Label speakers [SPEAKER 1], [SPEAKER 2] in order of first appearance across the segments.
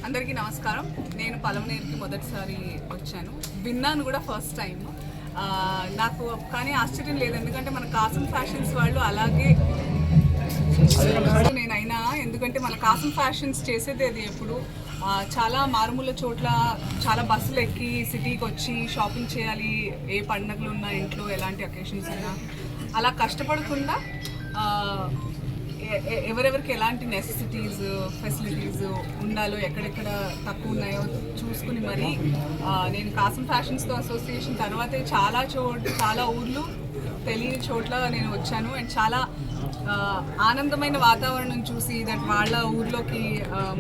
[SPEAKER 1] అందరికీ నమస్కారం. నేను పలమనేరుకి మొదటిసారి వచ్చాను, విన్నాను కూడా ఫస్ట్ టైం. నాకు కానీ ఆశ్చర్యం లేదు, ఎందుకంటే మన కాసం ఫ్యాషన్స్ వాళ్ళు అలాగే నేనైనా, ఎందుకంటే మన కాసం ఫ్యాషన్స్ చేసేది అది ఎప్పుడు చాలా మారుమూల చోట్ల చాలా బస్సులు ఎక్కి సిటీకి వచ్చి షాపింగ్ చేయాలి, ఏ పండుగలు ఉన్నా ఇంట్లో ఎలాంటి అకేషన్స్ ఉన్నా అలా కష్టపడకుండా ఎవరెవరికి ఎలాంటి నెసెసిటీస్ ఫెసిలిటీస్ ఉండాలో ఎక్కడెక్కడ తక్కువ ఉన్నాయో చూసుకుని మరి నేను కాసం ఫ్యాషన్స్తో అసోసియేషన్ తర్వాతే చాలా ఊర్లు తెలియని చోట్ల నేను వచ్చాను. అండ్ చాలా ఆనందమైన వాతావరణం చూసి దట్ వాళ్ళ ఊర్లోకి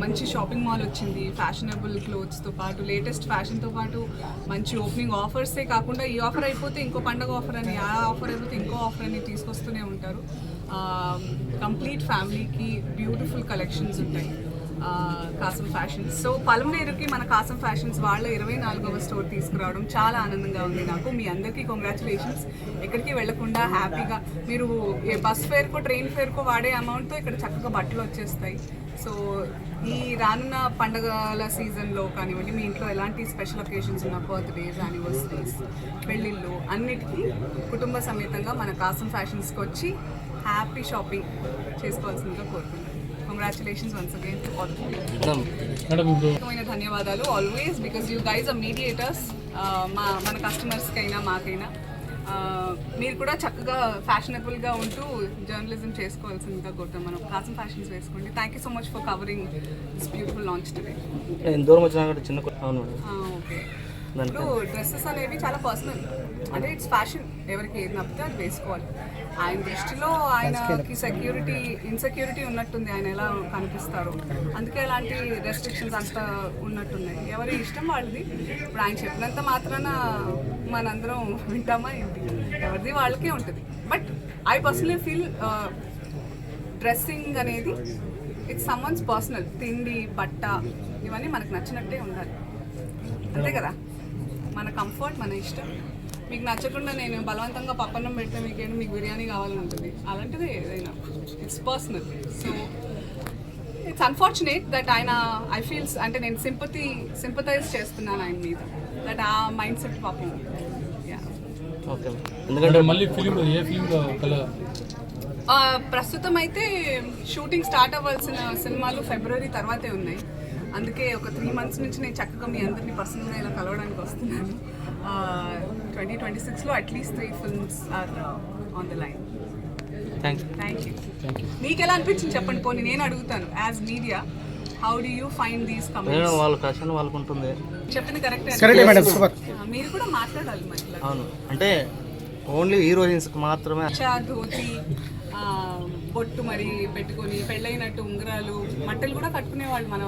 [SPEAKER 1] మంచి షాపింగ్ మాల్ వచ్చింది, ఫ్యాషనబుల్ క్లోత్స్తో పాటు లేటెస్ట్ ఫ్యాషన్తో పాటు మంచి ఓపెనింగ్ ఆఫర్సే కాకుండా ఈ ఆఫర్ అయిపోతే ఇంకో పండగ ఆఫర్ అని, ఆ ఆఫర్ అయిపోతే ఇంకో ఆఫర్ అని తీసుకొస్తూనే ఉంటారు. కంప్లీట్ ఫ్యామిలీకి బ్యూటిఫుల్ కలెక్షన్స్ ఉంటాయి కాసం ఫ్యాషన్స్. సో పలమనేరుకి మన కాసం ఫ్యాషన్స్ వాళ్ళ 24వ స్టోర్ తీసుకురావడం చాలా ఆనందంగా ఉంది నాకు. మీ అందరికీ కంగ్రాచులేషన్స్. ఎక్కడికి వెళ్లకుండా హ్యాపీగా మీరు ఏ బస్ ఫేర్కో ట్రైన్ ఫేర్కో వాడే అమౌంట్తో ఇక్కడ చక్కగా బట్టలు వచ్చేస్తాయి. సో ఈ రానున్న పండుగల సీజన్లో కానివ్వండి, మీ ఇంట్లో ఎలాంటి స్పెషల్ ఒకేషన్స్ ఉన్న బర్త్డేస్, యానివర్సరీస్, పెళ్ళిళ్ళు అన్నిటికీ కుటుంబ సమేతంగా మన కాసం ఫ్యాషన్స్కి వచ్చి హ్యాపీ షాపింగ్ చేసుకోవాల్సిందిగా కోరుకుంటున్నాను. Congratulations once again to all. ధన్యవాదాలు always, because you guys are mediators. మన కస్టమర్స్కైనా మాకైనా మీరు కూడా చక్కగా ఫ్యాషనబుల్గా ఉంటూ జర్నలిజం చేసుకోవాల్సిందిగా కోరుతాం. మనం కాసం ఫ్యాషన్స్ వేసుకోండి. Thank you so much for covering this beautiful launch today. Okay, ఇప్పుడు డ్రెస్సెస్ అనేవి చాలా పర్సనల్, అంటే ఇట్స్ ఫ్యాషన్, ఎవరికి ఏది నప్పితే అది వేసుకోవాలి. ఆయన దృష్టిలో ఆయనకి ఇన్సెక్యూరిటీ ఉన్నట్టుంది, ఆయన ఎలా కనిపిస్తారు, అందుకే అలాంటి రెస్ట్రిక్షన్స్ అంతా ఉన్నట్టున్నాయి. ఎవరి ఇష్టం వాళ్ళది. ఇప్పుడు ఆయన చెప్పినంత మాత్రాన మనందరం వింటామా ఏంటి? ఎవరిది వాళ్ళకే ఉంటుంది. But I personally feel dressing అనేది ఇట్స్ సమ్వన్స్ పర్సనల్. తిండి, బట్ట ఇవన్నీ మనకు నచ్చినట్టే ఉండాలి, అంతే కదా. మన కంఫర్ట్, మన ఇష్టం. మీకు నచ్చకుండా నేను బలవంతంగా పప్పన్నం పెడితే మీకు బిర్యానీ కావాలని ఉంటుంది, అలాంటిదే ఏదైనా. It's personal. So it's unfortunate that ఆయన ఐ ఫీల్స్, అంటే నేను సింపథైజ్ చేస్తున్నాను ఆయన మీద, దట్ ఆ మైండ్ సెట్ పాపం.
[SPEAKER 2] ఎందుకంటే మళ్ళీ
[SPEAKER 1] ప్రస్తుతం అయితే షూటింగ్ స్టార్ట్ అవ్వాల్సిన సినిమాలు ఫిబ్రవరి తర్వాతే ఉన్నాయి. అందుకే ఒక 3 months నుంచి నేను చక్కగా మీ అందరినీ పర్సనల్గా ఇలా కలవడానికి వస్తున్నాను. 2026లో at least 3 films are on the line. Thank you. మీకు ఎలా అనిపించింది చెప్పండి, పోనీ నేను అడుగుతాను. As media, how do you find these comments? చెప్పింది కరెక్ట్. మీరు కూడా మాట్లాడాలి మధ్యలో.
[SPEAKER 3] అవును, అంటే ఓన్లీ హీరోయిన్స్కి మాత్రమే
[SPEAKER 1] ధోతి, బొట్టు మరి పెట్టుకొని పెళ్ళైనట్టు ఉంగరాలు, మట్టలు కూడా కట్టుకునేవాళ్ళు మన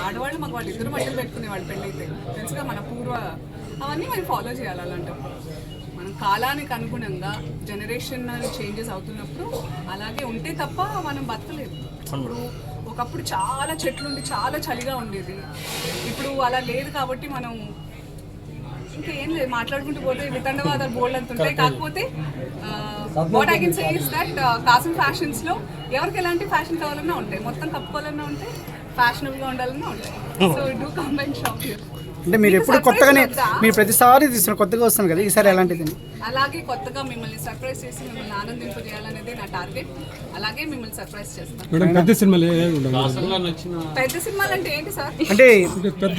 [SPEAKER 1] ఆడవాళ్ళు, మగ వాళ్ళు ఇద్దరు మట్టలు పెట్టుకునేవాళ్ళు పెళ్ళైతే, తెలుసుగా మన పూర్వ. అవన్నీ మనం ఫాలో చేయాలి. అలాంటప్పుడు మనం కాలానికి అనుగుణంగా జనరేషనల్ చేంజెస్ అవుతున్నప్పుడు అలాగే ఉంటే తప్ప మనం బతకలేదు. ఇప్పుడు ఒకప్పుడు చాలా చెట్లుండి చాలా చలిగా ఉండేది, ఇప్పుడు అలా లేదు. కాబట్టి మనం ఇంకేం లేదు, మాట్లాడుకుంటూ పోతే వితండవాదాలు బోల్డ్ అంత ఉంటాయి. కాకపోతే what I can say is that కాసం ఫ్యాషన్స్లో ఎవరికి ఎలాంటి ఫ్యాషన్ కావాలన్నా ఉంటాయి, మొత్తం కప్పుకోవాలన్నా ఉంటాయి, ఫ్యాషనబుల్గా ఉండాలన్నా ఉంటాయి. So do come and shop here.
[SPEAKER 4] అంటే మీరు ఎప్పుడు కొత్తగానే, మీరు ప్రతిసారి తీసుకున్న కొత్తగా వస్తాను కదా, ఈసారి ఎలాంటిది?
[SPEAKER 1] అలాగే కొత్తగా మిమ్మల్ని సర్ప్రైజ్ చేసి మిమ్మల్ని ఆనందింపజేయాలనేది నా టార్గెట్. అలాగే మిమ్మల్ని సర్ప్రైజ్ చేస్తాను.
[SPEAKER 2] పెద్ద సినిమాలు
[SPEAKER 1] పెద్ద సినిమాలు అంటే ఏంటి సార్?
[SPEAKER 4] అంటే
[SPEAKER 2] పెద్ద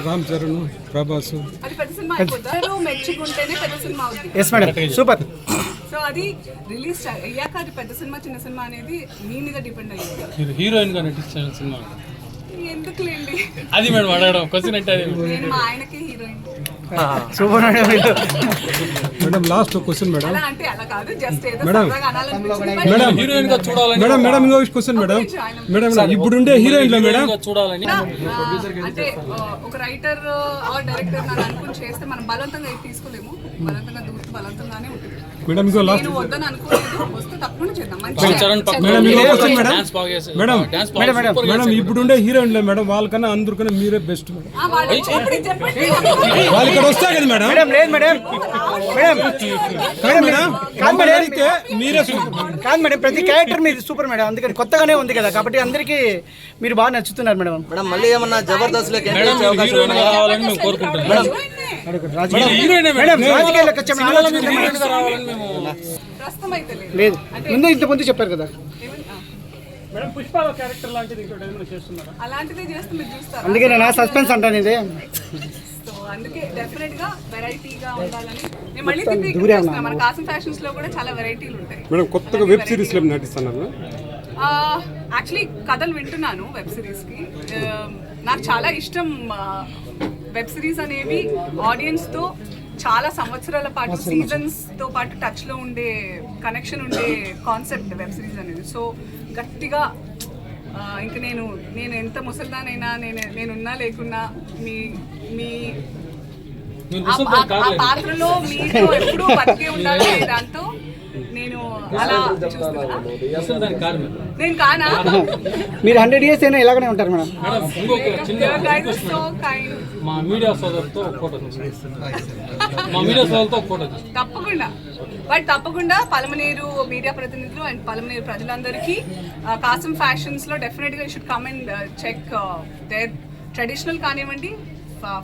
[SPEAKER 2] రామ్ చరణ్, ప్రభాస్,
[SPEAKER 1] అది పెద్ద సినిమా అయిపోద్దా? మెచ్చుకుంటేనే పెద్ద సినిమా అవుతుంది.
[SPEAKER 4] Yes madam, super.
[SPEAKER 1] సో అది రిలీజ్ అయ్యాక అది పెద్ద సినిమా చిన్న సినిమా అనేది మీ మీద డిపెండ్ అయ్యింది.
[SPEAKER 2] హీరోయిన్ గా నటించిన సినిమా
[SPEAKER 1] ఎందుకులేండి,
[SPEAKER 2] అది మేడం అడగడం క్వశ్చన్ అంటే
[SPEAKER 1] నేను మా ఆయనకి heroine.
[SPEAKER 4] Super
[SPEAKER 2] madam. Last question madam.
[SPEAKER 1] అలా అంటే అలా కాదు, జస్ట్ ఏదో
[SPEAKER 2] మేడం హీరోయిన్ గా చూడాలని. మేడం ఇంకో క్వశ్చన్ మేడం. మేడం ఇప్పుడుండే హీరోయిన్ లో మేడం చూడాలని
[SPEAKER 1] అంటే ఒక రైటర్ ఆర్ డైరెక్టర్ నన్ను అనుకుని చేస్తే మనం బలవంతంగా తీసుకోలేము, బలవంతంగా దూరం బలవంతంగానే ఉంటుంది.
[SPEAKER 2] మేడం ఇంకో లాస్ట్
[SPEAKER 1] నేను వద్దని అనుకోలేదు, వస్తే తప్పకుండా చేద్దాం. మంచి
[SPEAKER 2] మేడం ఇంకో క్వశ్చన్ మేడం మేడం మేడం ఇప్పుడుండే హీరోయిన్లో మేడం వాళ్ళకన్నా అందరికన్నా మీరే బెస్ట్ మేడం.
[SPEAKER 1] చెప్పండి.
[SPEAKER 2] వాళ్ళు ఇక్కడ వస్తా కదా మేడం.
[SPEAKER 4] మేడం లేదు మేడం మేడం
[SPEAKER 2] కాదు మేడం అడిగితే మీరే
[SPEAKER 4] కాదు మేడం, ప్రతి క్యారెక్టర్ మీది సూపర్ మేడం, అందుకని కొత్తగానే ఉంది కదా కాబట్టి అందరికీ మీరు బాగా నచ్చుతున్నారు మేడం.
[SPEAKER 3] మేడం మళ్ళీ ఏమన్నా జబర్దస్త్ లోకి ఎంట్రీ ఇచ్చే అవకాశం ఉందా?
[SPEAKER 4] మేడం రాజకీయాల్లోకి వచ్చే
[SPEAKER 1] ప్రస్తుతం అయితే లేదు.
[SPEAKER 4] లేదు ముందు ఇంత ముందు చెప్పారు కదా.
[SPEAKER 2] మేడం పుష్ప క్యారెక్టర్ లాంటిది ఇంకోటి ఏమైనా చేస్తున్నారా?
[SPEAKER 1] అలాంటిదే చేస్తే మీరు చూస్తారు.
[SPEAKER 4] అందుకే నేను సస్పెన్స్ అంటాను ఇది.
[SPEAKER 1] సో అందుకే డెఫినెట్ గా వెరైటీగా ఉండాలని నేను మళ్ళీ తిరిగి మన కాసం ఫ్యాషన్స్ లో కూడా చాలా వెరైటీలు ఉంటాయి.
[SPEAKER 2] మేడం కొత్తగా వెబ్ సిరీస్ లో నటిస్తున్నారు.
[SPEAKER 1] యాక్చువల్లీ కథలు వింటున్నాను వెబ్ సిరీస్ కి. నాకు చాలా ఇష్టం వెబ్ సిరీస్ అనేవి ఆడియన్స్ తో చాలా సంవత్సరాల పాటు సీజన్స్ తో పాటు టచ్ లో ఉండే కనెక్షన్ ఉండే కాన్సెప్ట్ వెబ్ సిరీస్ అనేది. సో గట్టిగా ఇంక నేను ఎంత ముసల్దానైనా నేనున్నా లేకున్నా మీ మీ ఆ పాత్రలో మీతో ఎప్పుడూ బతికే ఉండాలి దాంతో నేను అలా చూస్తున్నా. నేను కానా?
[SPEAKER 4] మీరు 100 years అయినా ఇలాగనే ఉంటారు మేడం.
[SPEAKER 1] So kind.
[SPEAKER 5] మా మీడియా సోదరుతో ఫోటో
[SPEAKER 1] తప్పకుండా పలమనేరు మీడియా ప్రతినిధులు అండ్ పలమనేరు ప్రజలందరికీ కాసం ఫ్యాషన్స్ లో డెఫినెట్ గా you should come and check there traditional కానివ్వండి,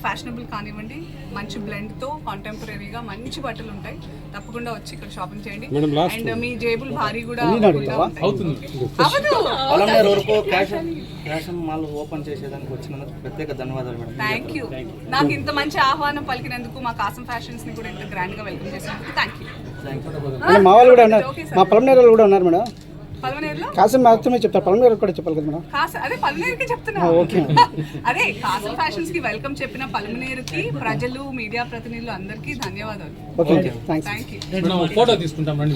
[SPEAKER 1] ఫ్యాషనబుల్ కానివ్వండి, మంచి బ్లెండ్ తో కాంటెంపరీగా మంచి బట్టలు ఉంటాయి. తప్పకుండా వచ్చి ఇక్కడ షాపింగ్ చేయండి అండ్ మీ జేబులు భారీ కూడా
[SPEAKER 5] అవుతుంది.
[SPEAKER 3] పలమనేరు వరకు ఫ్యాషన్ మాల్ ఓపెన్ చేసేదానికి వచ్చినందుకు ప్రత్యేక ధన్యవాదాలు మేడం.
[SPEAKER 1] Thank you. నాకు ఇంత మంచి ఆహ్వానం పలికినందుకు, మా కాసం ఫ్యాషన్స్ ని కూడా ఇంత గ్రాండ్ గా వెల్కమ్ చేసినందుకు థ్యాంక్ యూ.
[SPEAKER 4] మా వాళ్ళు కూడా ఉన్నారు, మా పలమనేరు వాళ్ళు కూడా ఉన్నారు మేడం.
[SPEAKER 1] పలమనేరులో
[SPEAKER 4] కాసం మాత్రమే చెప్తారు, పలమనేరు కూడా చెప్పాలి కదా మేడం.
[SPEAKER 1] అదే పలమనేరుకి చెప్తున్నా. అదే కాసం ఫ్యాషన్స్ కి వెల్కమ్ చెప్పిన పలమనేరుకి ప్రజలు, మీడియా ప్రతినిధులు అందరికీ ధన్యవాదాలు.
[SPEAKER 4] Okay thanks.
[SPEAKER 1] Thank you.
[SPEAKER 5] Photo తీసుకుంటాం రండి.